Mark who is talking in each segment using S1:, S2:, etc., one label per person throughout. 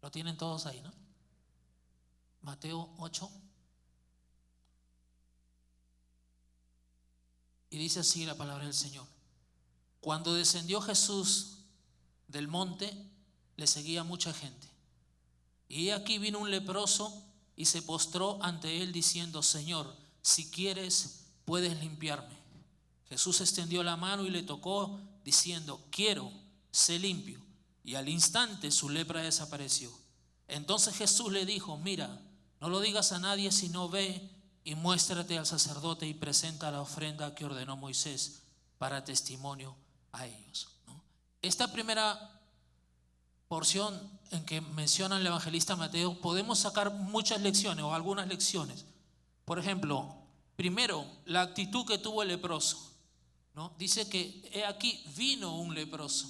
S1: Lo tienen todos ahí, ¿no? Mateo 8. Y dice así la palabra del Señor. Cuando descendió Jesús del monte, le seguía mucha gente. Y aquí vino un leproso y se postró ante él diciendo: Señor, si quieres, puedes limpiarme. Jesús extendió la mano y le tocó, diciendo: quiero, sé limpio. Y al instante su lepra desapareció. Entonces Jesús le dijo: mira, no lo digas a nadie, sino ve y muéstrate al sacerdote y presenta la ofrenda que ordenó Moisés para testimonio a ellos, ¿no? Esta primera porción en que menciona el evangelista Mateo, podemos sacar muchas lecciones o algunas lecciones. Por ejemplo, primero, la actitud que tuvo el leproso, ¿no? Dice que he aquí vino un leproso.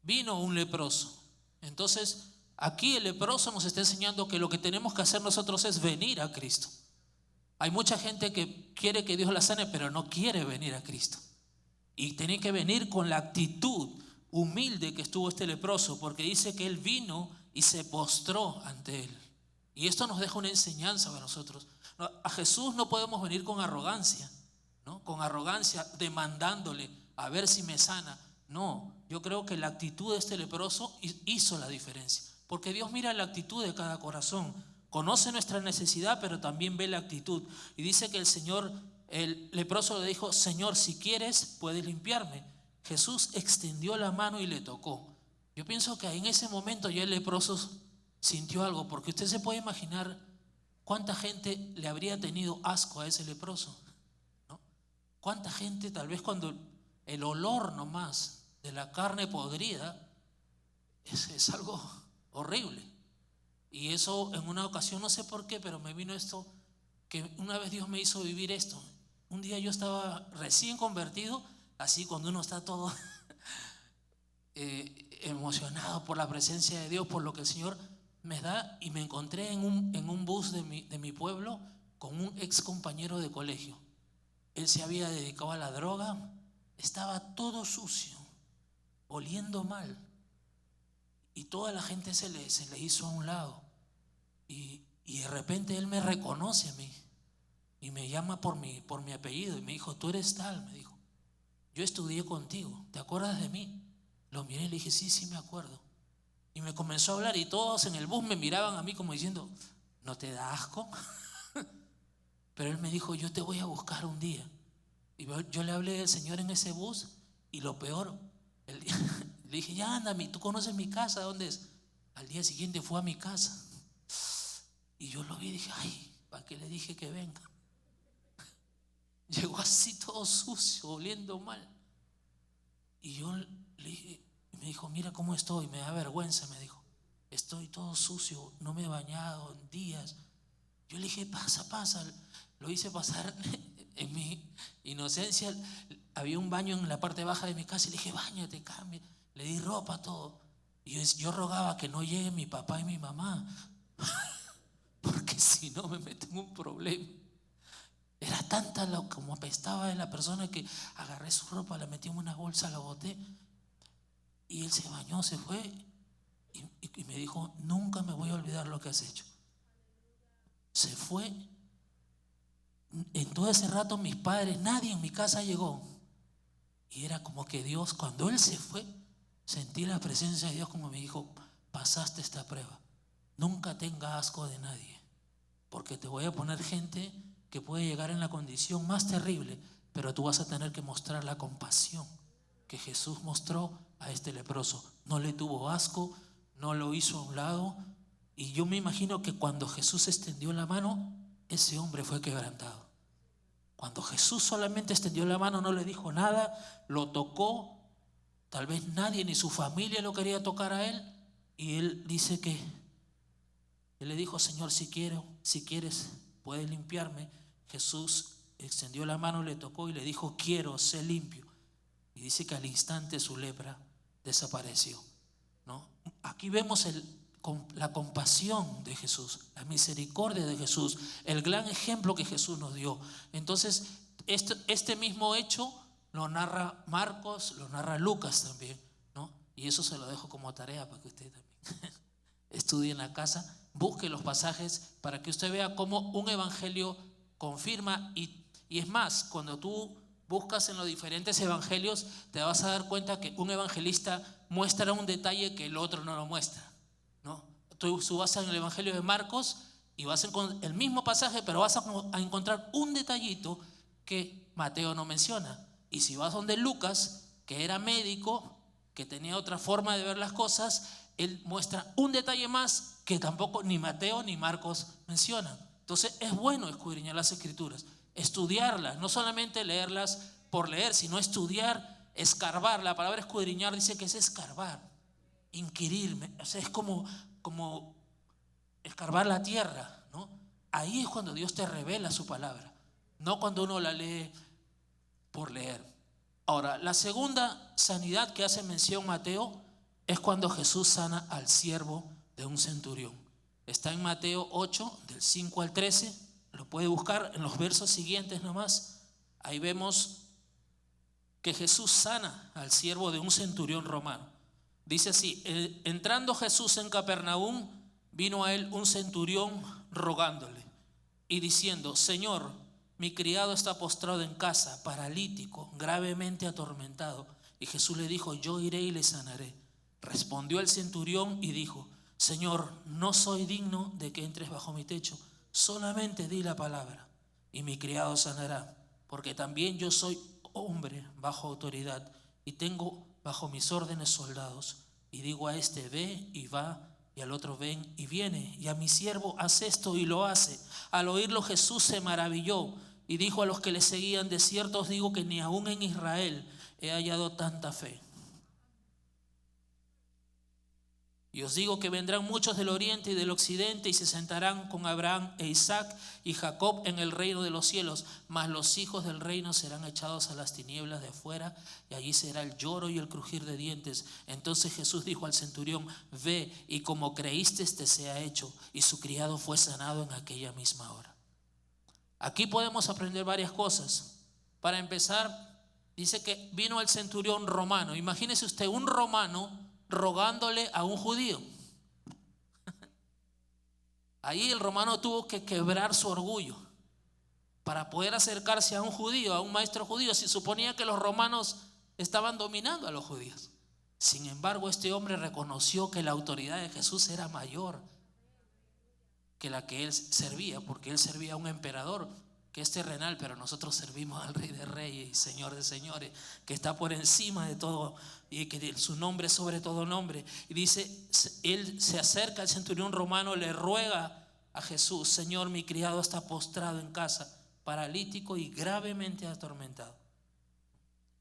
S1: Vino un leproso. Entonces, aquí el leproso nos está enseñando que lo que tenemos que hacer nosotros es venir a Cristo. Hay mucha gente que quiere que Dios la sane, pero no quiere venir a Cristo. Y tiene que venir con la actitud humilde que estuvo este leproso, porque dice que él vino y se postró ante él. Y esto nos deja una enseñanza para nosotros. A Jesús no podemos venir con arrogancia, ¿no? Con arrogancia demandándole a ver si me sana. No, yo creo que la actitud de este leproso hizo la diferencia, porque Dios mira la actitud de cada corazón, conoce nuestra necesidad, pero también ve la actitud. Y dice que el leproso le dijo: Señor, si quieres, puedes limpiarme. Jesús extendió la mano y le tocó. Yo pienso que en ese momento ya el leproso sintió algo, porque usted se puede imaginar cuánta gente le habría tenido asco a ese leproso, ¿no? Cuánta gente, tal vez cuando el olor nomás de la carne podrida es algo horrible. Y eso en una ocasión, no sé por qué, pero me vino esto, que una vez Dios me hizo vivir esto. Un día yo estaba recién convertido, así cuando uno está todo emocionado por la presencia de Dios, por lo que el Señor me da, y me encontré en un bus de mi pueblo con un ex compañero de colegio. Él se había dedicado a la droga, estaba todo sucio, oliendo mal, y toda la gente se le hizo a un lado, y de repente él me reconoce a mí y me llama por mi apellido y me dijo: tú eres tal, me dijo, yo estudié contigo, ¿te acuerdas de mí? Lo miré y le dije: sí, sí me acuerdo. Y me comenzó a hablar y todos en el bus me miraban a mí como diciendo: ¿no te da asco? Pero él me dijo: yo te voy a buscar un día. Y yo le hablé del Señor en ese bus, y lo peor, le dije: ya anda, tú conoces mi casa, ¿dónde es? Al día siguiente fue a mi casa y yo lo vi y dije: ay, ¿para qué le dije que venga? Llegó así todo sucio, oliendo mal. Y yo le dije, me dijo: mira cómo estoy, me da vergüenza, me dijo, estoy todo sucio, no me he bañado en días. Yo le dije: pasa, lo hice pasar en mi inocencia. Había un baño en la parte baja de mi casa y le dije: báñate, cambia. Le di ropa, todo. Y yo rogaba que no llegue mi papá y mi mamá, porque si no me meten un problema. Era tanta como apestaba de la persona que agarré su ropa, la metí en una bolsa, la boté, y él se bañó, se fue, y me dijo: nunca me voy a olvidar lo que has hecho. Se fue. En todo ese rato mis padres, nadie en mi casa llegó, y era como que Dios, cuando él se fue, sentí la presencia de Dios como me dijo: pasaste esta prueba, nunca tenga asco de nadie, porque te voy a poner gente que puede llegar en la condición más terrible, pero tú vas a tener que mostrar la compasión que Jesús mostró a este leproso. No le tuvo asco, no lo hizo a un lado. Y yo me imagino que cuando Jesús extendió la mano, ese hombre fue quebrantado. Cuando Jesús solamente extendió la mano, no le dijo nada, lo tocó. Tal vez nadie ni su familia lo quería tocar a él, y él dice que él le dijo: Señor, si quieres, puedes limpiarme. Jesús extendió la mano, le tocó y le dijo: quiero, sé limpio. Y dice que al instante su lepra desapareció, ¿no? Aquí vemos la compasión de Jesús, la misericordia de Jesús, el gran ejemplo que Jesús nos dio. Entonces, este mismo hecho lo narra Marcos, lo narra Lucas también, ¿no? Y eso se lo dejo como tarea para que usted también estudie en la casa, busque los pasajes para que usted vea cómo un evangelio confirma. Y es más, cuando tú buscas en los diferentes evangelios, te vas a dar cuenta que un evangelista muestra un detalle que el otro no lo muestra, ¿no? Tú vas en el evangelio de Marcos y vas a encontrar el mismo pasaje, pero vas a encontrar un detallito que Mateo no menciona. Y si vas donde Lucas, que era médico, que tenía otra forma de ver las cosas, él muestra un detalle más que tampoco ni Mateo ni Marcos mencionan. Entonces es bueno escudriñar las escrituras, estudiarlas, no solamente leerlas por leer, sino estudiar, escarbar. La palabra escudriñar dice que es escarbar, inquirirme, o sea, es como escarbar la tierra, ¿no? Ahí es cuando Dios te revela su palabra, no cuando uno la lee por leer. Ahora, la segunda sanidad que hace mención Mateo es cuando Jesús sana al siervo de un centurión. Está en Mateo 8, del 5 al 13, lo puede buscar en los versos siguientes nomás. Ahí vemos que Jesús sana al siervo de un centurión romano. Dice así: entrando Jesús en Capernaum, vino a él un centurión rogándole y diciendo: Señor, mi criado está postrado en casa, paralítico, gravemente atormentado. Y Jesús le dijo: yo iré y le sanaré. Respondió el centurión y dijo: Señor, no soy digno de que entres bajo mi techo, solamente di la palabra y mi criado sanará, porque también yo soy hombre bajo autoridad y tengo bajo mis órdenes soldados. Y digo a este: ve, y va, y al otro: ven, y viene, y a mi siervo: haz esto, y lo hace. Al oírlo Jesús se maravilló y dijo a los que le seguían: de cierto os digo que ni aún en Israel he hallado tanta fe. Y os digo que vendrán muchos del oriente y del occidente y se sentarán con Abraham e Isaac y Jacob en el reino de los cielos, mas los hijos del reino serán echados a las tinieblas de afuera, y allí será el lloro y el crujir de dientes. Entonces Jesús dijo al centurión: ve, y como creíste te sea hecho. Y su criado fue sanado en aquella misma hora. Aquí podemos aprender varias cosas. Para empezar, dice que vino el centurión romano. Imagínese usted un romano rogándole a un judío. Ahí el romano tuvo que quebrar su orgullo para poder acercarse a un judío, a un maestro judío. Se suponía que los romanos estaban dominando a los judíos. Sin embargo, este hombre reconoció que la autoridad de Jesús era mayor que la que él servía, porque él servía a un emperador que es terrenal, pero nosotros servimos al Rey de Reyes y Señor de Señores, que está por encima de todo y que su nombre es sobre todo nombre. Y dice, él se acerca al centurión romano, le ruega a Jesús: Señor, mi criado está postrado en casa, paralítico y gravemente atormentado.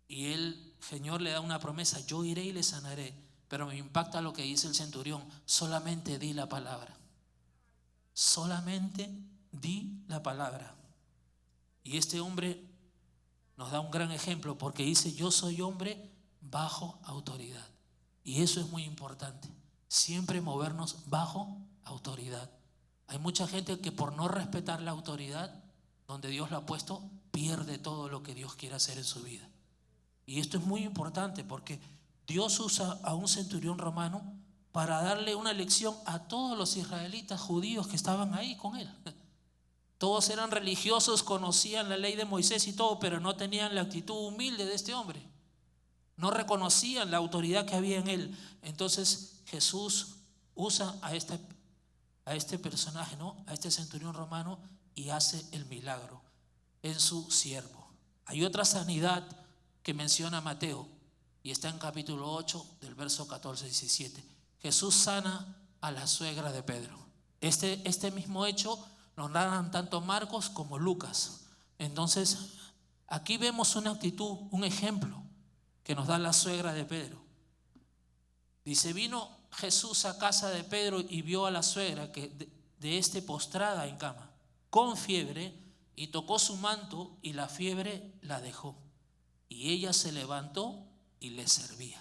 S1: Y el Señor le da una promesa: yo iré y le sanaré. Pero me impacta lo que dice el centurión: solamente di la palabra. Solamente di la palabra. Y este hombre nos da un gran ejemplo, porque dice: yo soy hombre bajo autoridad. Y eso es muy importante, siempre movernos bajo autoridad. Hay mucha gente que por no respetar la autoridad donde Dios la ha puesto, pierde todo lo que Dios quiere hacer en su vida. Y esto es muy importante, porque Dios usa a un centurión romano para darle una lección a todos los israelitas judíos que estaban ahí con él. Todos eran religiosos, conocían la ley de Moisés y todo, pero no tenían la actitud humilde de este hombre. No reconocían la autoridad que había en él. Entonces Jesús usa a este personaje, ¿no? A este centurión romano, y hace el milagro en su siervo. Hay otra sanidad que menciona Mateo y está en capítulo 8 del verso 14 y 17. Jesús sana a la suegra de Pedro. Este mismo hecho nos narran tanto Marcos como Lucas. Entonces aquí vemos una actitud, un ejemplo que nos da la suegra de Pedro. Dice: vino Jesús a casa de Pedro y vio a la suegra que de este postrada en cama, con fiebre, y tocó su manto, y la fiebre la dejó. Y ella se levantó y le servía.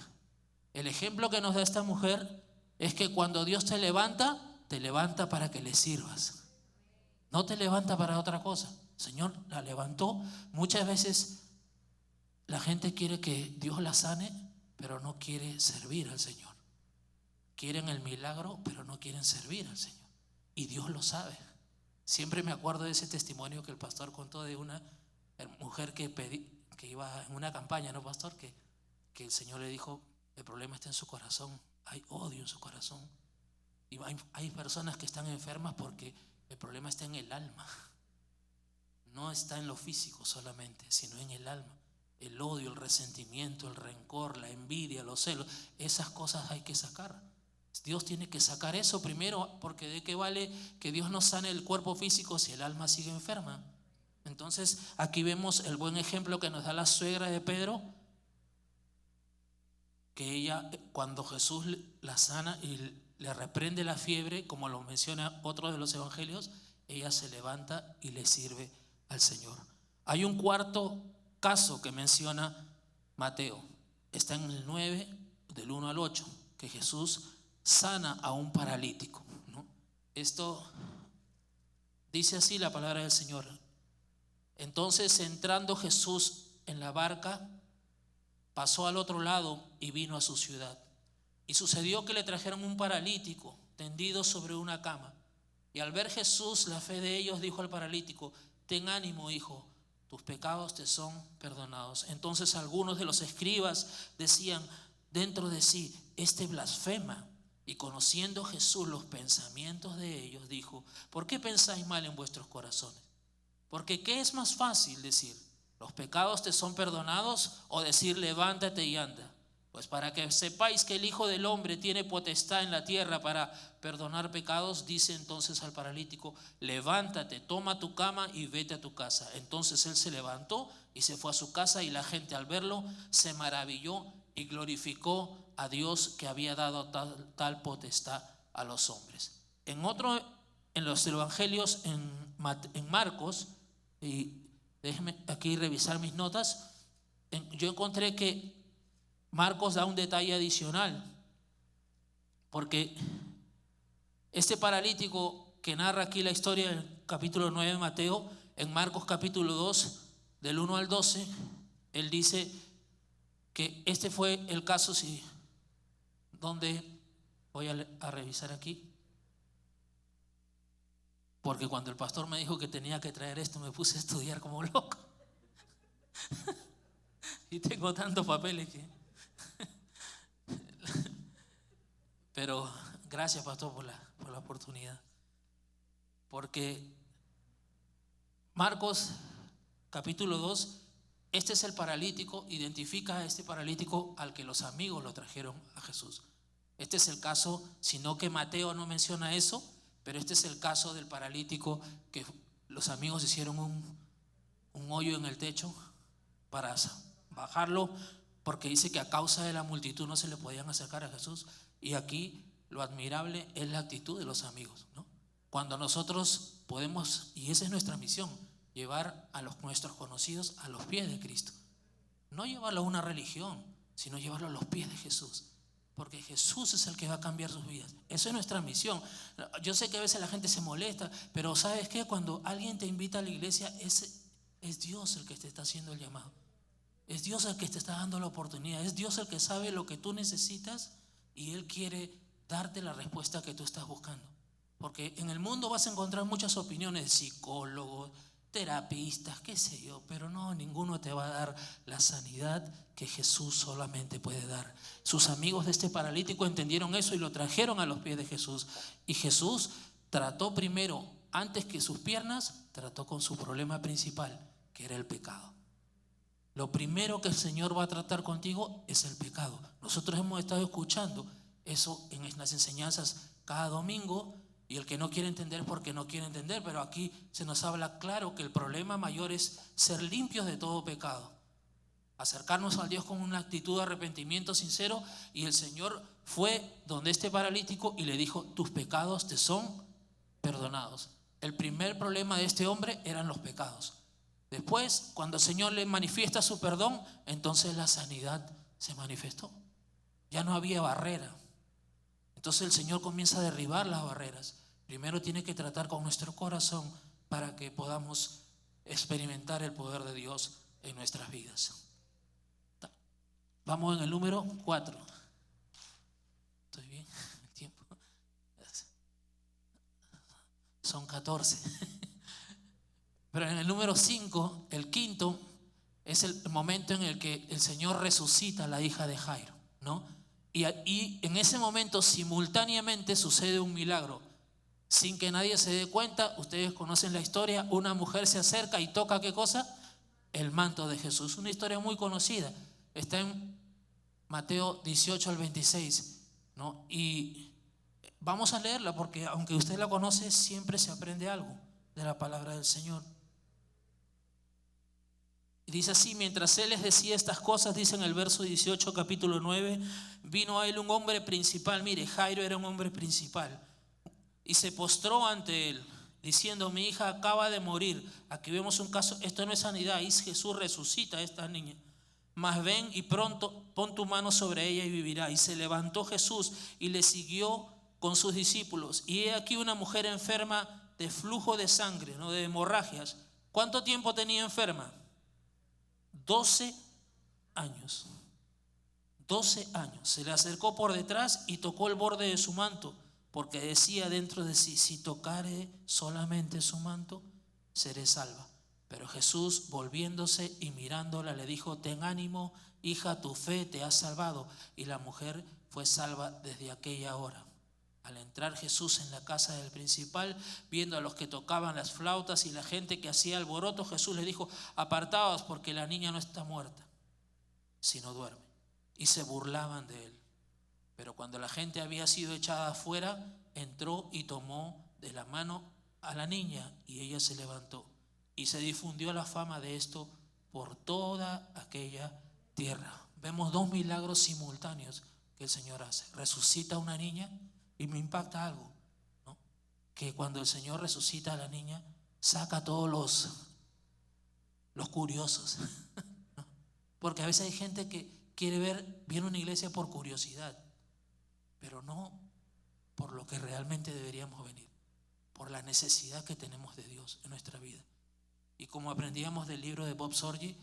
S1: El ejemplo que nos da esta mujer es que cuando Dios te levanta para que le sirvas. No te levanta para otra cosa. Señor la levantó. Muchas veces la gente quiere que Dios la sane pero no quiere servir al Señor. Quieren el milagro, pero no quieren servir al Señor. Y Dios lo sabe. Siempre me acuerdo de ese testimonio que el pastor contó de una mujer que iba en una campaña, ¿no, pastor? Que el Señor le dijo, el problema está en su corazón, hay odio en su corazón. Y hay personas que están enfermas porque el problema está en el alma. No está en lo físico solamente, sino en el alma. El odio, el resentimiento, el rencor, la envidia, los celos, esas cosas hay que sacar. Dios tiene que sacar eso primero, porque ¿de qué vale que Dios nos sane el cuerpo físico si el alma sigue enferma? Entonces aquí vemos el buen ejemplo que nos da la suegra de Pedro, que ella, cuando Jesús la sana y le reprende la fiebre, como lo menciona otro de los evangelios, ella se levanta y le sirve al Señor. Hay un cuarto caso que menciona Mateo, está en el 9 del 1 al 8, que Jesús sana a un paralítico, ¿no? Esto dice así la palabra del Señor. Entonces, entrando Jesús en la barca, pasó al otro lado y vino a su ciudad. Y sucedió que le trajeron un paralítico tendido sobre una cama. Y al ver Jesús la fe de ellos, dijo al paralítico: ten ánimo, hijo, tus pecados te son perdonados. Entonces algunos de los escribas decían dentro de sí: este blasfema. Y conociendo Jesús los pensamientos de ellos, dijo: ¿por qué pensáis mal en vuestros corazones? Porque ¿qué es más fácil decir: los pecados te son perdonados, o decir: levántate y anda? Pues para que sepáis que el Hijo del Hombre tiene potestad en la tierra para perdonar pecados, dice entonces al paralítico: levántate, toma tu cama y vete a tu casa. Entonces él se levantó y se fue a su casa, y la gente al verlo se maravilló y glorificó a Dios, que había dado tal potestad a los hombres. En los evangelios, en Marcos, y déjenme aquí revisar mis notas, yo encontré que Marcos da un detalle adicional, porque este paralítico que narra aquí la historia en el capítulo 9 de Mateo, en Marcos capítulo 2 del 1 al 12, él dice que este fue el caso, sí, donde voy a revisar aquí, porque cuando el pastor me dijo que tenía que traer esto, me puse a estudiar como loco. Y tengo tantos papeles que pero gracias, pastor, por la oportunidad. Porque Marcos capítulo 2, este es el paralítico, identifica a este paralítico al que los amigos lo trajeron a Jesús. Este es el caso, sino que Mateo no menciona eso, pero este es el caso del paralítico que los amigos hicieron un hoyo en el techo para bajarlo, porque dice que a causa de la multitud no se le podían acercar a Jesús. Y aquí lo admirable es la actitud de los amigos, ¿no? Cuando nosotros podemos, y esa es nuestra misión, llevar a nuestros conocidos a los pies de Cristo. No llevarlo a una religión, sino llevarlo a los pies de Jesús, porque Jesús es el que va a cambiar sus vidas. Esa es nuestra misión. Yo sé que a veces la gente se molesta, pero ¿sabes qué? Cuando alguien te invita a la iglesia, es Dios el que te está haciendo el llamado. Es Dios el que te está dando la oportunidad. Es Dios el que sabe lo que tú necesitas, y Él quiere darte la respuesta que tú estás buscando. Porque en el mundo vas a encontrar muchas opiniones de psicólogos, terapistas, qué sé yo, pero no, ninguno te va a dar la sanidad que Jesús solamente puede dar. Sus amigos de este paralítico entendieron eso y lo trajeron a los pies de Jesús. Y Jesús trató primero, antes que sus piernas, trató con su problema principal, que era el pecado. Lo primero que el Señor va a tratar contigo es el pecado. Nosotros hemos estado escuchando eso en las enseñanzas cada domingo, y el que no quiere entender es porque no quiere entender, pero aquí se nos habla claro que el problema mayor es ser limpios de todo pecado, acercarnos a Dios con una actitud de arrepentimiento sincero. Y el Señor fue donde este paralítico y le dijo: tus pecados te son perdonados. El primer problema de este hombre eran los pecados. Después, cuando el Señor le manifiesta su perdón, entonces la sanidad se manifestó. Ya no había barrera. Entonces el Señor comienza a derribar las barreras. Primero tiene que tratar con nuestro corazón para que podamos experimentar el poder de Dios en nuestras vidas. Vamos en el número 4. ¿Estoy bien? El tiempo. Son 14. Pero en el número 5, el quinto, es el momento en el que el Señor resucita a la hija de Jairo, ¿no? Y en ese momento simultáneamente sucede un milagro. Sin que nadie se dé cuenta, ustedes conocen la historia, una mujer se acerca y toca, ¿qué cosa? El manto de Jesús. Una historia muy conocida. Está en Mateo 18 al 26, ¿no? Y vamos a leerla porque aunque usted la conoce, siempre se aprende algo de la palabra del Señor. Y dice así: mientras él les decía estas cosas, dice en el verso 18, capítulo 9, vino a él un hombre principal. Mire, Jairo era un hombre principal. Y se postró ante él, diciendo: mi hija acaba de morir. Aquí vemos un caso, esto no es sanidad, es Jesús resucita a esta niña. Mas ven y pronto pon tu mano sobre ella y vivirá. Y se levantó Jesús y le siguió con sus discípulos. Y he aquí una mujer enferma de flujo de sangre, ¿no? De hemorragias. ¿Cuánto tiempo tenía enferma? 12 años. 12 años. Se le acercó por detrás y tocó el borde de su manto, porque decía dentro de sí: si tocare solamente su manto, seré salva. Pero Jesús, volviéndose y mirándola, le dijo: ten ánimo, hija, tu fe te ha salvado. Y la mujer fue salva desde aquella hora. Al entrar Jesús en la casa del principal, viendo a los que tocaban las flautas y la gente que hacía alboroto, Jesús le dijo: apartaos, porque la niña no está muerta, sino duerme. Y se burlaban de él. Pero cuando la gente había sido echada afuera, entró y tomó de la mano a la niña, y ella se levantó. Y se difundió la fama de esto por toda aquella tierra. Vemos dos milagros simultáneos que el Señor hace. Resucita a una niña, y me impacta algo, ¿no? Que cuando el Señor resucita a la niña, saca a todos los curiosos, ¿no? Porque a veces hay gente que viene a una iglesia por curiosidad, pero no por lo que realmente deberíamos venir, por la necesidad que tenemos de Dios en nuestra vida. Y como aprendíamos del libro de Bob Sorge,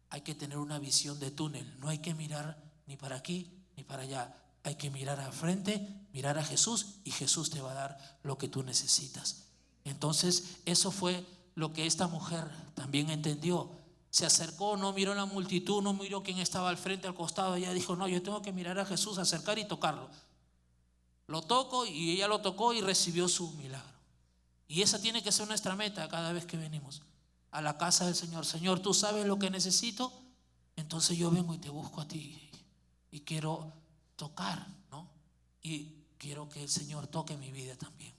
S1: hay que tener una visión de túnel. No hay que mirar ni para aquí ni para allá. Hay que mirar al frente, mirar a Jesús, y Jesús te va a dar lo que tú necesitas. Entonces, eso fue lo que esta mujer también entendió. Se acercó, no miró la multitud, no miró quién estaba al frente, al costado. Ella dijo: no, yo tengo que mirar a Jesús, acercar y tocarlo. Lo toco, y ella lo tocó y recibió su milagro. Y esa tiene que ser nuestra meta cada vez que venimos a la casa del Señor. Señor, tú sabes lo que necesito, entonces yo vengo y te busco a ti y quiero tocar, ¿no? Y quiero que el Señor toque mi vida también.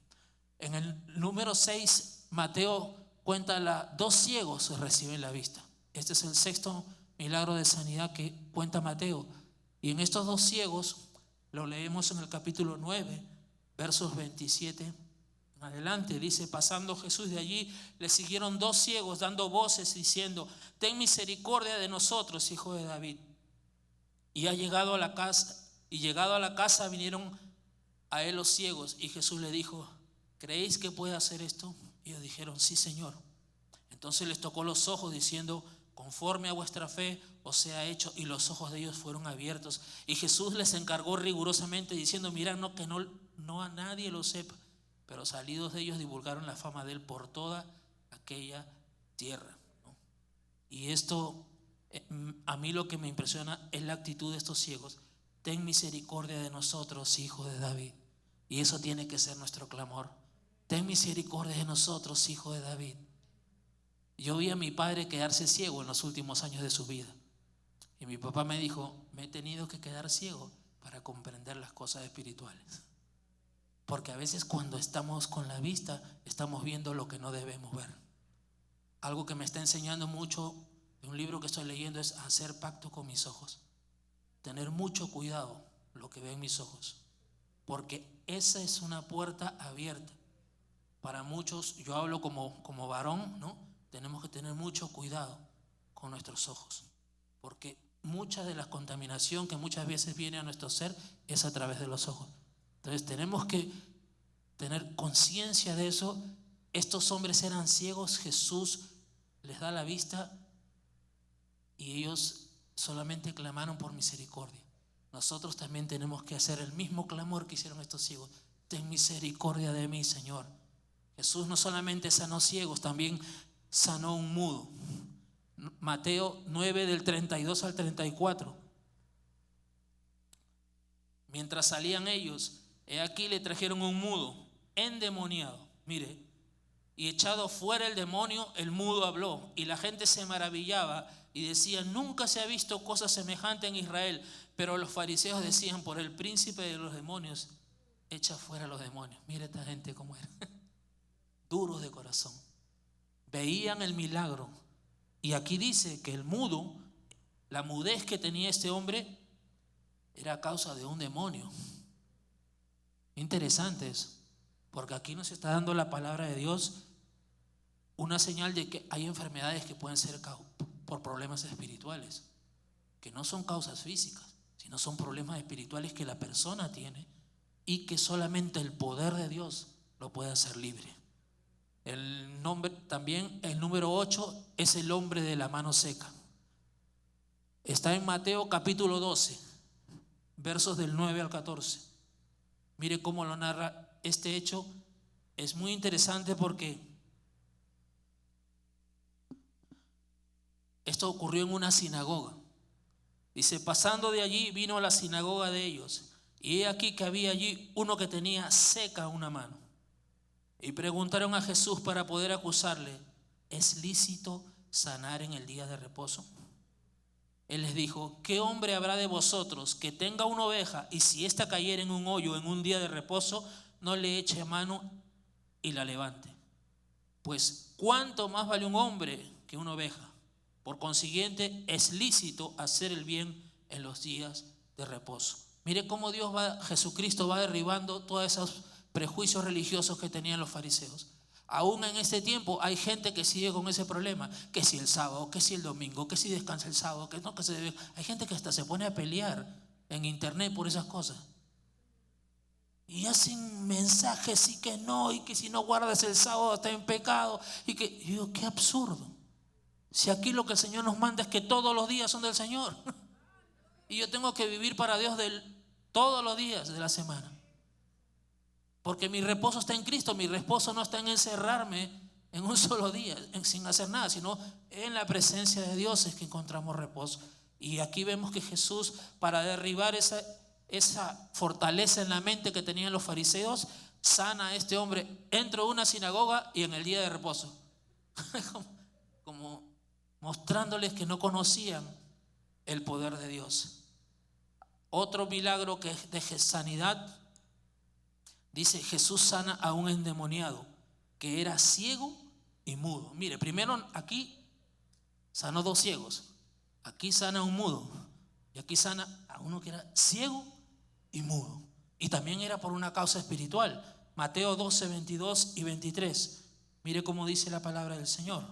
S1: En el número 6, Mateo cuenta dos ciegos reciben la vista. Este es el sexto milagro de sanidad que cuenta Mateo. Y en estos dos ciegos, lo leemos en el capítulo 9, versos 27 en adelante. Dice: pasando Jesús de allí, le siguieron dos ciegos dando voces diciendo: ten misericordia de nosotros, hijo de David. Y llegado a la casa vinieron a él los ciegos, y Jesús le dijo: ¿creéis que puede hacer esto? Y ellos dijeron: sí, Señor. Entonces les tocó los ojos diciendo: conforme a vuestra fe os sea hecho. Y los ojos de ellos fueron abiertos. Y Jesús les encargó rigurosamente diciendo: mirad, que no a nadie lo sepa. Pero salidos de ellos divulgaron la fama de él por toda aquella tierra, ¿no? Y esto, a mí lo que me impresiona es la actitud de estos ciegos. Ten misericordia de nosotros, hijo de David. Y eso tiene que ser nuestro clamor. Ten misericordia de nosotros, hijo de David. Yo vi a mi padre quedarse ciego en los últimos años de su vida. Y mi papá me dijo: me he tenido que quedar ciego para comprender las cosas espirituales. Porque a veces cuando estamos con la vista, estamos viendo lo que no debemos ver. Algo que me está enseñando mucho de un libro que estoy leyendo es hacer pacto con mis ojos. Tener mucho cuidado lo que ven mis ojos. Porque esa es una puerta abierta. Para muchos, yo hablo como varón, ¿no? Tenemos que tener mucho cuidado con nuestros ojos. Porque mucha de la contaminación que muchas veces viene a nuestro ser es a través de los ojos. Entonces tenemos que tener conciencia de eso. Estos hombres eran ciegos, Jesús les da la vista y ellos solamente clamaron por misericordia. Nosotros también tenemos que hacer el mismo clamor que hicieron estos ciegos. Ten misericordia de mí, Señor. Jesús no solamente sanó ciegos, también sanó un mudo. Mateo 9 del 32 al 34. Mientras salían ellos, he aquí le trajeron un mudo endemoniado. Mire, y echado fuera el demonio, el mudo habló, y la gente se maravillaba y decía: nunca se ha visto cosa semejante en Israel. Pero los fariseos decían: por el príncipe de los demonios, echa fuera los demonios. Mire esta gente cómo era, duros de corazón. Veían el milagro, y aquí dice que el mudo, la mudez que tenía este hombre, era a causa de un demonio. Interesante eso, porque aquí nos está dando la palabra de Dios una señal de que hay enfermedades que pueden ser por problemas espirituales, que no son causas físicas, sino son problemas espirituales que la persona tiene y que solamente el poder de Dios lo puede hacer libre. El número 8 es el hombre de la mano seca. Está en Mateo capítulo 12, versos del 9 al 14. Mire cómo lo narra este hecho. Es muy interesante porque esto ocurrió en una sinagoga. Dice: pasando de allí, vino a la sinagoga de ellos, y he aquí que había allí uno que tenía seca una mano. Y preguntaron a Jesús para poder acusarle: ¿es lícito sanar en el día de reposo? Él les dijo: ¿qué hombre habrá de vosotros que tenga una oveja, y si ésta cayera en un hoyo en un día de reposo, no le eche mano y la levante? Pues ¿cuánto más vale un hombre que una oveja? Por consiguiente, es lícito hacer el bien en los días de reposo. Mire cómo Jesucristo va derribando todos esos prejuicios religiosos que tenían los fariseos. Aún en este tiempo hay gente que sigue con ese problema, que si el sábado, que si el domingo, que si descansa el sábado, que no, que se debe. Hay gente que hasta se pone a pelear en internet por esas cosas. Y hacen mensajes y que no, y que si no guardas el sábado estás en pecado. Y digo, qué absurdo. Si aquí lo que el Señor nos manda es que todos los días son del Señor. Y yo tengo que vivir para Dios todos los días de la semana. Porque mi reposo está en Cristo. Mi reposo no está en encerrarme en un solo día sin hacer nada, sino en la presencia de Dios es que encontramos reposo. Y aquí vemos que Jesús, para derribar esa fortaleza en la mente que tenían los fariseos, sana a este hombre dentro de una sinagoga y en el día de reposo. Como mostrándoles que no conocían el poder de Dios. Otro milagro que es de sanidad, dice: Jesús sana a un endemoniado que era ciego y mudo. Mire, primero aquí sanó 2 ciegos, aquí sana a un mudo, y aquí sana a uno que era ciego y mudo. Y también era por una causa espiritual. Mateo 12, 22 y 23. Mire cómo dice la palabra del Señor.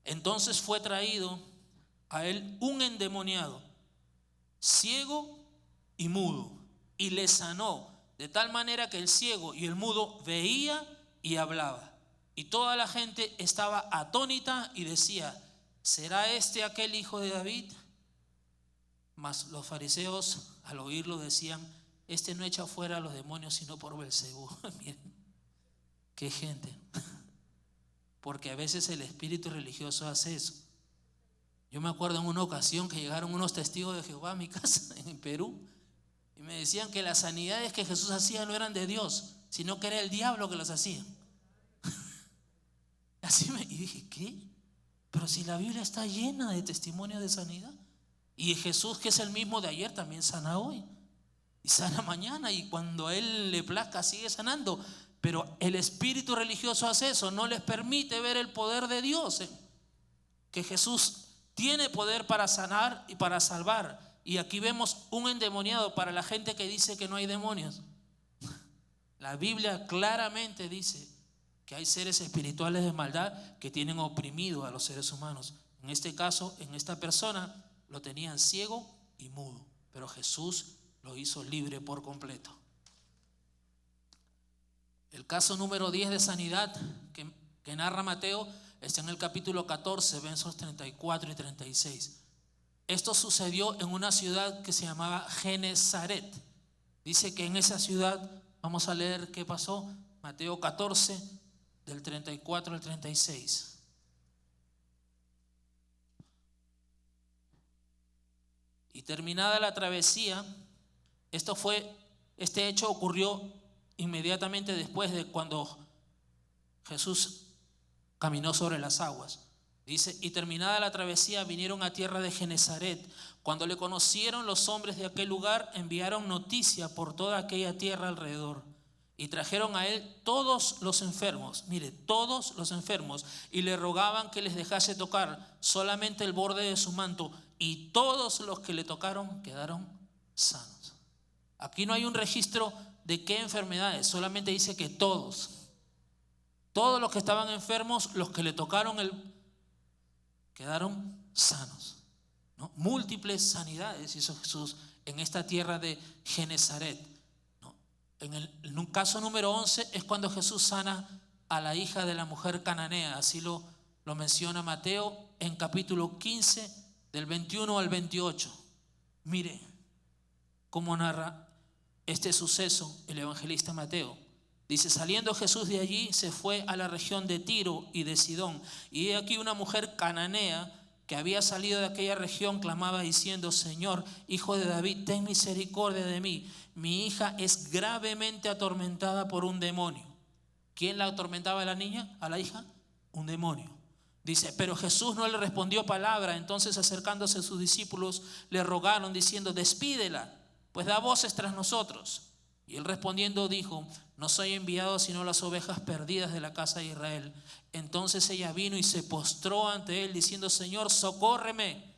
S1: Entonces fue traído a él un endemoniado, ciego y mudo, y le sanó, de tal manera que el ciego y el mudo veía y hablaba. Y toda la gente estaba atónita y decía: ¿será este aquel hijo de David? Mas los fariseos al oírlo decían: este no echa fuera a los demonios sino por Belcebú. Miren, qué gente. Porque a veces el espíritu religioso hace eso. Yo me acuerdo en una ocasión que llegaron unos testigos de Jehová a mi casa en Perú y me decían que las sanidades que Jesús hacía no eran de Dios, sino que era el diablo que las hacía. Y dije, ¿qué? Pero si la Biblia está llena de testimonios de sanidad. Y Jesús, que es el mismo de ayer, también sana hoy y sana mañana, y cuando a Él le plazca sigue sanando. Pero el espíritu religioso hace eso, no les permite ver el poder de Dios, que Jesús tiene poder para sanar y para salvar. Y aquí vemos un endemoniado para la gente que dice que no hay demonios. La Biblia claramente dice que hay seres espirituales de maldad que tienen oprimido a los seres humanos. En este caso, en esta persona lo tenían ciego y mudo, pero Jesús lo hizo libre por completo. El caso número 10 de sanidad que narra Mateo está en el capítulo 14, versos 34 y 36. Esto sucedió en una ciudad que se llamaba Genesaret. Dice que en esa ciudad, vamos a leer qué pasó, Mateo 14, del 34 al 36. Y terminada la travesía, este hecho ocurrió inmediatamente después de cuando Jesús caminó sobre las aguas. Dice, y terminada la travesía vinieron a tierra de Genesaret. Cuando le conocieron los hombres de aquel lugar, enviaron noticia por toda aquella tierra alrededor. Y trajeron a él todos los enfermos, mire, todos los enfermos, y le rogaban que les dejase tocar solamente el borde de su manto. Y todos los que le tocaron quedaron sanos. Aquí no hay un registro de qué enfermedades, solamente dice que todos los que estaban enfermos, los que le tocaron quedaron sanos, ¿no? Múltiples sanidades hizo Jesús en esta tierra de Genesaret, ¿no? En un caso número 11 es cuando Jesús sana a la hija de la mujer cananea. Así lo menciona Mateo en capítulo 15 del 21 al 28. Mire cómo narra este suceso el evangelista Mateo. Dice, saliendo Jesús de allí, se fue a la región de Tiro y de Sidón. Y he aquí una mujer cananea que había salido de aquella región clamaba diciendo, Señor, hijo de David, ten misericordia de mí. Mi hija es gravemente atormentada por un demonio. ¿Quién la atormentaba a la niña, a la hija? Un demonio. Dice, pero Jesús no le respondió palabra. Entonces acercándose a sus discípulos le rogaron diciendo, despídela, pues da voces tras nosotros. Y él respondiendo dijo, no soy enviado sino las ovejas perdidas de la casa de Israel. Entonces ella vino y se postró ante él diciendo, Señor, socórreme.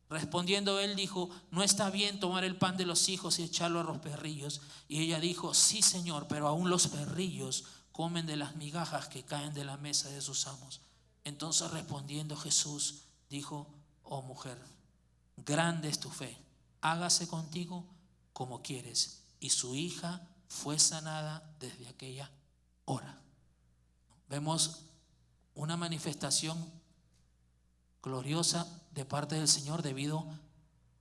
S1: Respondiendo él dijo, no está bien tomar el pan de los hijos y echarlo a los perrillos. Y ella dijo, sí, Señor, pero aún los perrillos comen de las migajas que caen de la mesa de sus amos. Entonces respondiendo Jesús dijo, oh mujer, grande es tu fe, hágase contigo como quieres. Y su hija fue sanada desde aquella hora. Vemos una manifestación gloriosa de parte del Señor debido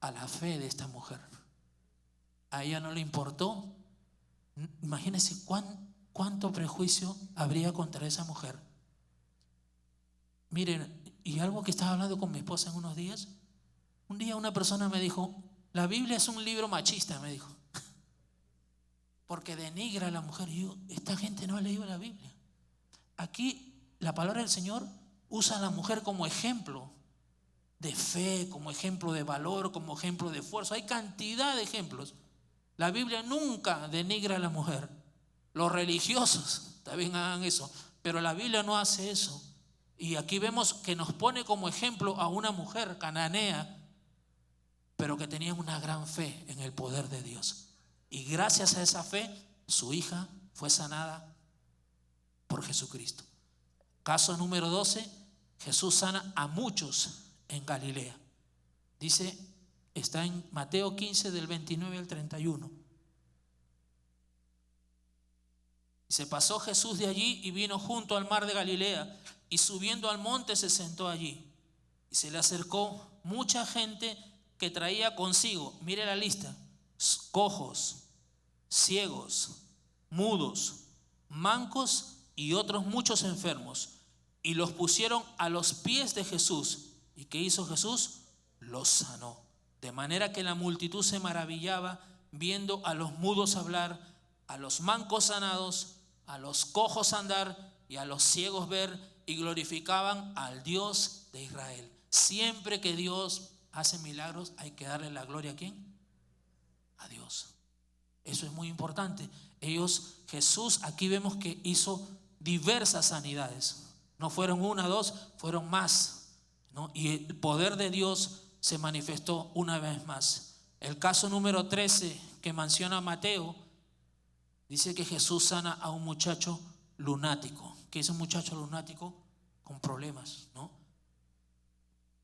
S1: a la fe de esta mujer. A ella no le importó. Imagínense cuánto prejuicio habría contra esa mujer. Miren, y algo que estaba hablando con mi esposa en unos días. Un día una persona me dijo, la Biblia es un libro machista, me dijo, porque denigra a la mujer. Y yo, esta gente no ha leído la Biblia. Aquí la palabra del Señor usa a la mujer como ejemplo de fe, como ejemplo de valor, como ejemplo de esfuerzo. Hay cantidad de ejemplos. La Biblia nunca denigra a la mujer. Los religiosos también hagan eso, pero la Biblia no hace eso. Y aquí vemos que nos pone como ejemplo a una mujer cananea, pero que tenía una gran fe en el poder de Dios. Y gracias a esa fe, su hija fue sanada por Jesucristo. Caso número 12, Jesús sana a muchos en Galilea. Dice, está en Mateo 15 del 29 al 31. Y se pasó Jesús de allí y vino junto al mar de Galilea, y subiendo al monte se sentó allí. Y se le acercó mucha gente que traía consigo, mire la lista, cojos, ciegos, mudos, mancos y otros muchos enfermos. Y los pusieron a los pies de Jesús. ¿Y qué hizo Jesús? Los sanó. De manera que la multitud se maravillaba viendo a los mudos hablar, a los mancos sanados, a los cojos andar y a los ciegos ver, y glorificaban al Dios de Israel. Siempre que Dios hace milagros hay que darle la gloria ¿a quién? A Dios. Eso es muy importante. Jesús aquí vemos que hizo diversas sanidades. No fueron una, dos, fueron más, ¿no? Y el poder de Dios se manifestó una vez más. El caso número 13 que menciona Mateo, dice que Jesús sana a un muchacho lunático. ¿Qué es un muchacho lunático? Con problemas, ¿no?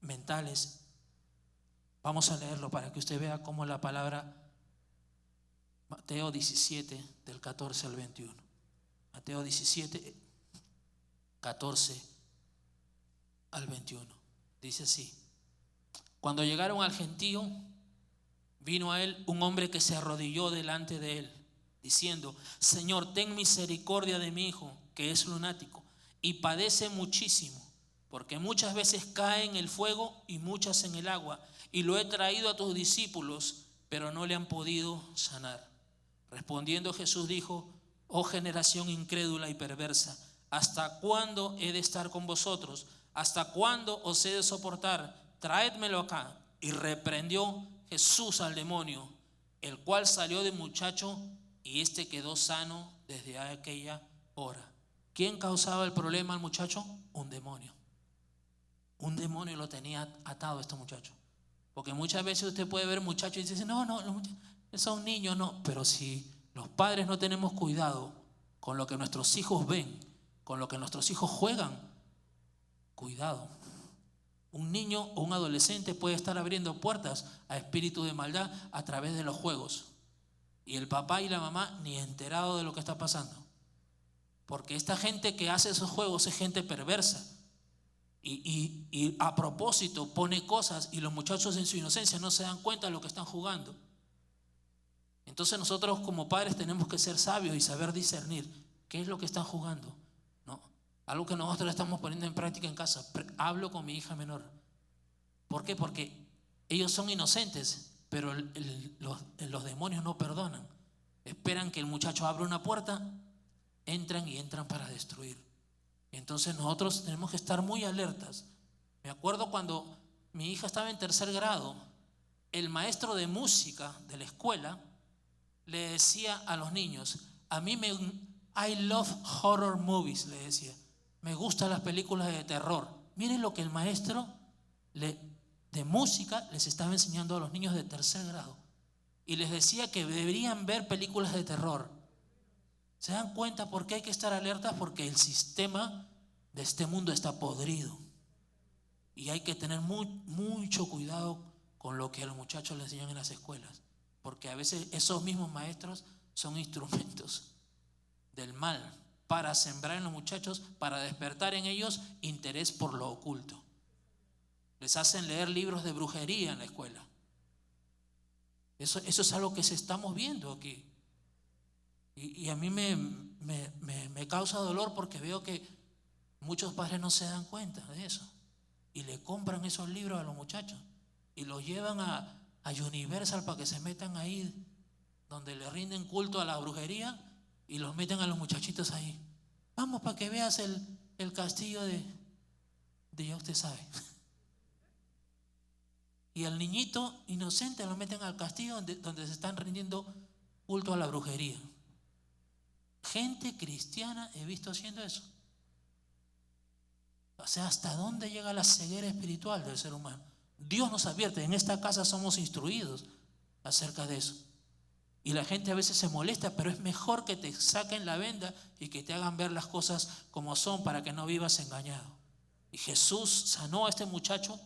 S1: Mentales. Vamos a leerlo para que usted vea cómo la palabra, Mateo 17 del 14 al 21. Mateo 17, 14 al 21. Dice así. Cuando llegaron al gentío, vino a él un hombre que se arrodilló delante de él, diciendo: Señor, ten misericordia de mi hijo, que es lunático y padece muchísimo, porque muchas veces cae en el fuego y muchas en el agua, y lo he traído a tus discípulos, pero no le han podido sanar. Respondiendo Jesús dijo: Oh generación incrédula y perversa, ¿hasta cuándo he de estar con vosotros? ¿Hasta cuándo os he de soportar? Traédmelo acá. Y reprendió Jesús al demonio, el cual salió del muchacho, y éste quedó sano desde aquella hora. ¿Quién causaba el problema al muchacho? Un demonio. Un demonio lo tenía atado a este muchacho. Porque muchas veces usted puede ver muchachos y dice: no, son niños, no. Pero si los padres no tenemos cuidado con lo que nuestros hijos ven, con lo que nuestros hijos juegan, cuidado. Un niño o un adolescente puede estar abriendo puertas a espíritus de maldad a través de los juegos. Y el papá y la mamá ni enterado de lo que está pasando. Porque esta gente que hace esos juegos es gente perversa. Y a propósito pone cosas, y los muchachos en su inocencia no se dan cuenta de lo que están jugando. Entonces nosotros como padres tenemos que ser sabios y saber discernir qué es lo que están jugando, ¿no? Algo que nosotros estamos poniendo en práctica en casa. Hablo con mi hija menor. ¿Por qué? Porque ellos son inocentes, pero los demonios no perdonan. Esperan que el muchacho abra una puerta, entran para destruir. Entonces nosotros tenemos que estar muy alertas. Me acuerdo cuando mi hija estaba en 3er grado, el maestro de música de la escuela le decía a los niños: I love horror movies, le decía, me gustan las películas de terror. Miren lo que el maestro de música les estaba enseñando a los niños de 3er grado, y les decía que deberían ver películas de terror. ¿Se dan cuenta por qué hay que estar alertas? Porque el sistema de este mundo está podrido y hay que tener mucho cuidado con lo que a los muchachos les enseñan en las escuelas, porque a veces esos mismos maestros son instrumentos del mal para sembrar en los muchachos, para despertar en ellos interés por lo oculto. Les hacen leer libros de brujería en la escuela. Eso es algo que estamos viendo aquí. Y a mí me causa dolor porque veo que muchos padres no se dan cuenta de eso y le compran esos libros a los muchachos y los llevan a Universal para que se metan ahí donde le rinden culto a la brujería, y los meten a los muchachitos ahí. Vamos para que veas el castillo de ya usted sabe. Y al niñito inocente lo meten al castillo donde se están rindiendo culto a la brujería. Gente cristiana he visto haciendo eso. O sea, ¿hasta dónde llega la ceguera espiritual del ser humano? Dios nos advierte, en esta casa somos instruidos acerca de eso. Y la gente a veces se molesta, pero es mejor que te saquen la venda y que te hagan ver las cosas como son para que no vivas engañado. Y Jesús sanó a este muchacho,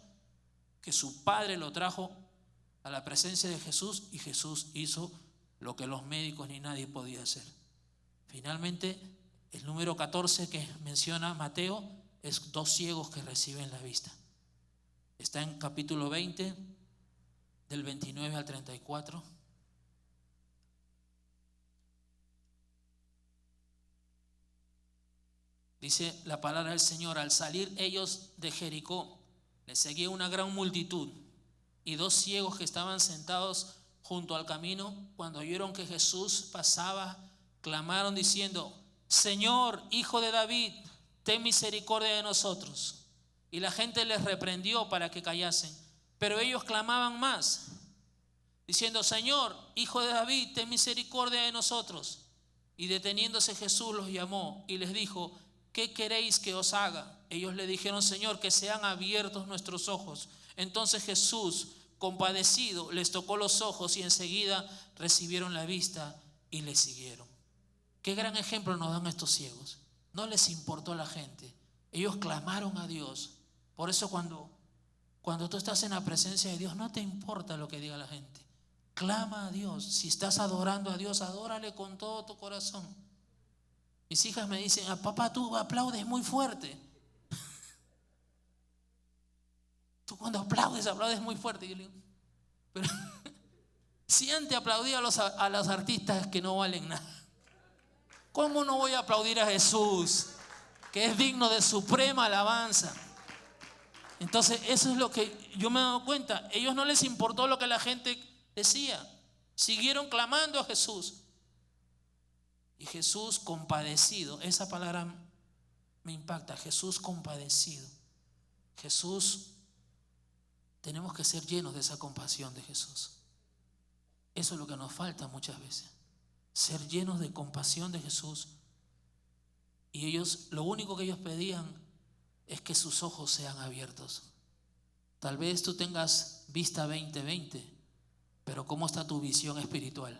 S1: que su padre lo trajo a la presencia de Jesús, y Jesús hizo lo que los médicos ni nadie podía hacer. Finalmente, el número 14 que menciona Mateo es 2 ciegos que reciben la vista. Está en capítulo 20, del 29 al 34. Dice la palabra del Señor: al salir ellos de Jericó, les seguía una gran multitud, y 2 ciegos que estaban sentados junto al camino, cuando oyeron que Jesús pasaba, clamaron diciendo: Señor, Hijo de David, ten misericordia de nosotros. Y la gente les reprendió para que callasen, pero ellos clamaban más, diciendo: Señor, Hijo de David, ten misericordia de nosotros. Y deteniéndose Jesús los llamó y les dijo: ¿qué queréis que os haga? Ellos le dijeron: Señor, que sean abiertos nuestros ojos. Entonces Jesús, compadecido, les tocó los ojos, y enseguida recibieron la vista y le siguieron. Qué gran ejemplo nos dan estos ciegos. No les importó la gente, ellos clamaron a Dios. Por eso cuando tú estás en la presencia de Dios, no te importa lo que diga la gente. Clama a Dios. Si estás adorando a Dios, adórale con todo tu corazón. Mis hijas me dicen: papá, tú aplaudes muy fuerte. tú cuando aplaudes muy fuerte. Yo le digo, pero si antes aplaudía a los artistas que no valen nada, ¿cómo no voy a aplaudir a Jesús, que es digno de suprema alabanza? Entonces eso es lo que yo me he dado cuenta. A ellos no les importó lo que la gente decía, siguieron clamando a Jesús. Y Jesús compadecido, esa palabra me impacta, Jesús compadecido. Jesús, tenemos que ser llenos de esa compasión de Jesús. Eso es lo que nos falta muchas veces, ser llenos de compasión de Jesús. Y ellos, lo único que ellos pedían es que sus ojos sean abiertos. Tal vez tú tengas vista 20/20, pero ¿cómo está tu visión espiritual?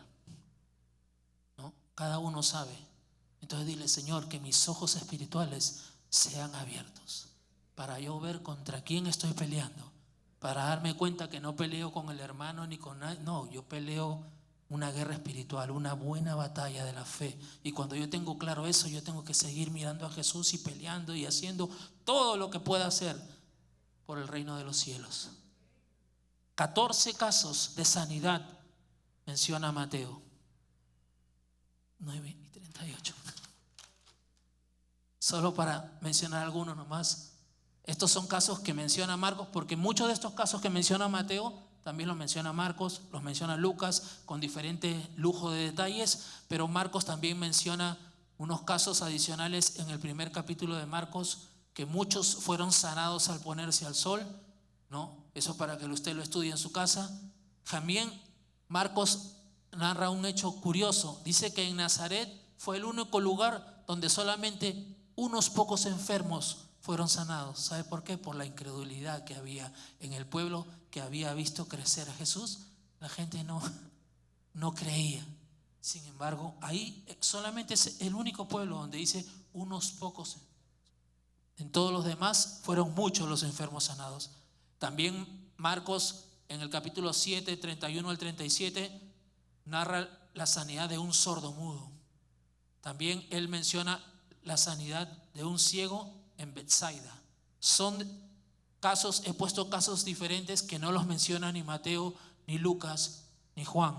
S1: ¿No? Cada uno sabe. Entonces dile, Señor, que mis ojos espirituales sean abiertos para yo ver contra quién estoy peleando, para darme cuenta que no peleo con el hermano ni con nadie. No, yo peleo una guerra espiritual, una buena batalla de la fe. Y cuando yo tengo claro eso, yo tengo que seguir mirando a Jesús y peleando y haciendo todo lo que pueda hacer por el reino de los cielos. 14 casos de sanidad menciona Mateo 9:38. Solo para mencionar algunos nomás. Estos son casos que menciona Marcos, porque muchos de estos casos que menciona Mateo también los menciona Marcos, los menciona Lucas con diferente lujo de detalles, pero Marcos también menciona unos casos adicionales en el primer capítulo de Marcos, que muchos fueron sanados al ponerse al sol, ¿no? Eso para que usted lo estudie en su casa. También Marcos narra un hecho curioso. Dice que en Nazaret fue el único lugar donde solamente unos pocos enfermos fueron sanados. ¿Sabe por qué? Por la incredulidad que había en el pueblo que había visto crecer a Jesús. La gente no creía. Sin embargo, ahí solamente es el único pueblo donde dice unos pocos. En todos los demás fueron muchos los enfermos sanados. También Marcos en el capítulo 7, 31 al 37 narra la sanidad de un sordo mudo. También él menciona la sanidad de un ciego en Betsaida. Son casos, he puesto casos diferentes que no los menciona ni Mateo, ni Lucas, ni Juan.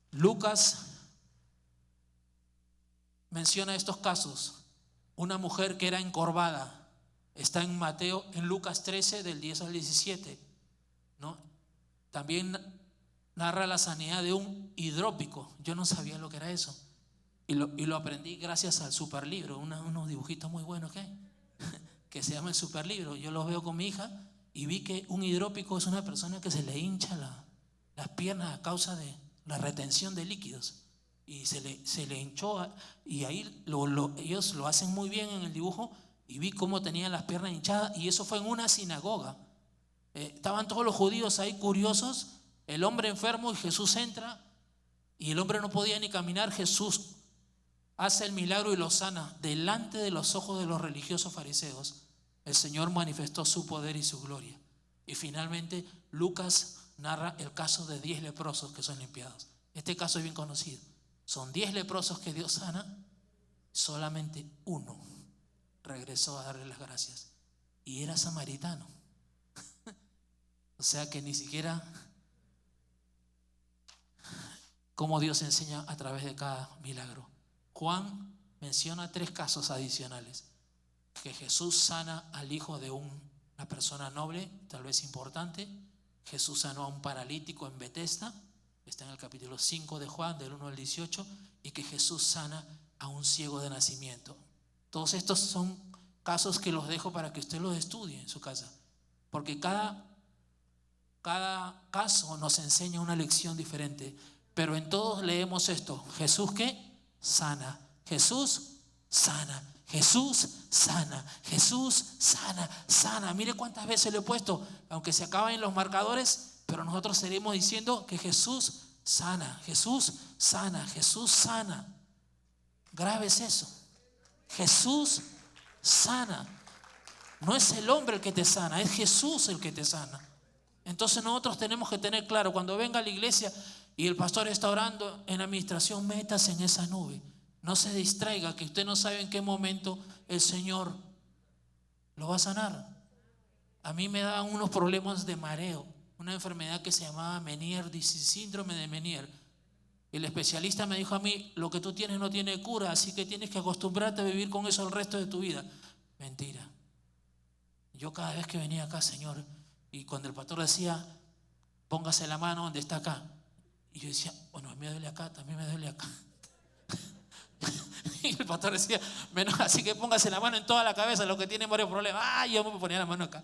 S1: Lucas menciona estos casos. Una mujer que era encorvada está en Mateo, en Lucas 13 del 10 al 17, ¿no? También narra la sanidad de un hidrópico. Yo no sabía lo que era eso y lo aprendí gracias al superlibro, unos dibujitos muy buenos que se llama el superlibro. Yo los veo con mi hija y vi que un hidrópico es una persona que se le hincha las piernas a causa de la retención de líquidos, y se le hinchó, y ahí ellos lo hacen muy bien en el dibujo, y vi cómo tenían las piernas hinchadas, y eso fue en una sinagoga. Estaban todos los judíos ahí curiosos, el hombre enfermo, y Jesús entra y el hombre no podía ni caminar. Jesús hace el milagro y lo sana delante de los ojos de los religiosos fariseos. El Señor manifestó su poder y su gloria. Y finalmente Lucas narra el caso de 10 leprosos que son limpiados. Este caso es bien conocido. Son 10 leprosos que Dios sana, solamente uno regresó a darle las gracias y era samaritano. O sea que ni siquiera cómo Dios enseña a través de cada milagro. Juan menciona 3 casos adicionales: que Jesús sana al hijo de una persona noble, tal vez importante. Jesús sanó a un paralítico en Betesda, está en el capítulo 5 de Juan, del 1 al 18, y que Jesús sana a un ciego de nacimiento. Todos estos son casos que los dejo para que usted los estudie en su casa, porque cada caso nos enseña una lección diferente, pero en todos leemos esto: Jesús ¿qué? Sana. Jesús sana. Jesús sana. Jesús sana. Sana. Mire cuántas veces lo he puesto, aunque se acaban los marcadores, pero nosotros seguimos diciendo que Jesús sana. Jesús sana. Jesús sana. Grave es eso. Jesús sana. No es el hombre el que te sana, es Jesús el que te sana. Entonces nosotros tenemos que tener claro, cuando venga a la iglesia y el pastor está orando en administración, métase en esa nube. No se distraiga, que usted no sabe en qué momento el Señor lo va a sanar. a mí me daban unos problemas de mareo, una enfermedad que se llamaba Meniere, síndrome de Meniere. Y el especialista me dijo a mí: lo que tú tienes no tiene cura, así que tienes que acostumbrarte a vivir con eso el resto de tu vida. Mentira. Yo cada vez que venía acá, Señor, y cuando el pastor decía: póngase la mano donde está acá, y yo decía: bueno, me duele acá, también me duele acá. Y el pastor decía: menos, así que póngase la mano en toda la cabeza, lo que tiene varios problemas. Yo me ponía la mano acá.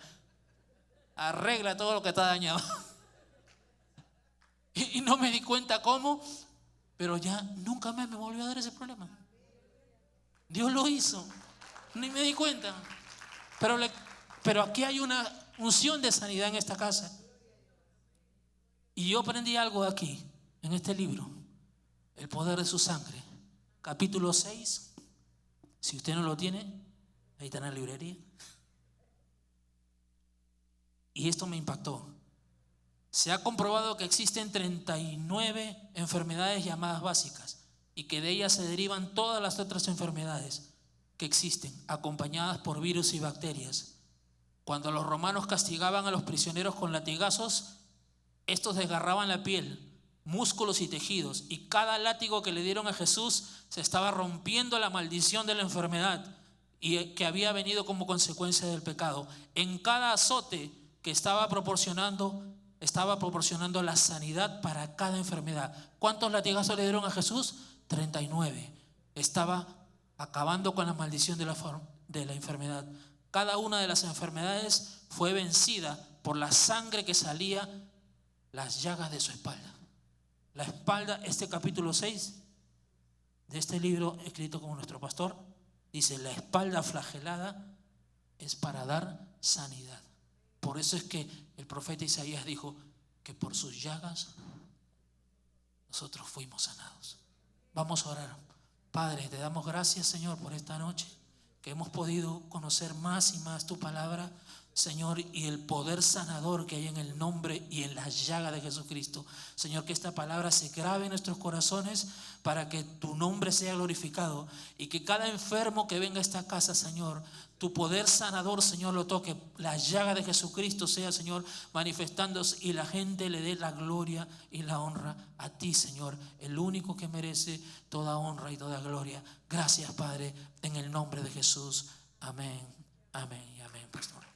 S1: Arregla todo lo que está dañado. Y no me di cuenta cómo, pero ya nunca más me volvió a dar ese problema. Dios lo hizo, ni me di cuenta. Pero aquí hay una unción de sanidad en esta casa. Y yo aprendí algo aquí, en este libro, El poder de su sangre, capítulo 6. Si usted no lo tiene, ahí está en la librería. Y esto me impactó. Se ha comprobado que existen 39 enfermedades llamadas básicas y que de ellas se derivan todas las otras enfermedades que existen, acompañadas por virus y bacterias. Cuando los romanos castigaban a los prisioneros con latigazos, estos desgarraban la piel, músculos y tejidos, y cada látigo que le dieron a Jesús se estaba rompiendo la maldición de la enfermedad y que había venido como consecuencia del pecado. En cada azote que estaba proporcionando la sanidad para cada enfermedad. ¿Cuántos latigazos le dieron a Jesús? 39. Estaba acabando con la maldición de la enfermedad. Cada una de las enfermedades fue vencida por la sangre que salía, las llagas de su espalda. La espalda, este capítulo 6 de este libro escrito como nuestro pastor, dice: la espalda flagelada es para dar sanidad. Por eso es que el profeta Isaías dijo que por sus llagas nosotros fuimos sanados. Vamos a orar. Padre, te damos gracias, Señor, por esta noche, que hemos podido conocer más y más tu palabra, Señor, y el poder sanador que hay en el nombre y en las llagas de Jesucristo. Señor, que esta palabra se grabe en nuestros corazones para que tu nombre sea glorificado y que cada enfermo que venga a esta casa, Señor, tu poder sanador, Señor, lo toque. La llaga de Jesucristo sea, Señor, manifestándose y la gente le dé la gloria y la honra a ti, Señor, el único que merece toda honra y toda gloria. Gracias, Padre, en el nombre de Jesús. Amén, amén y amén, pastor.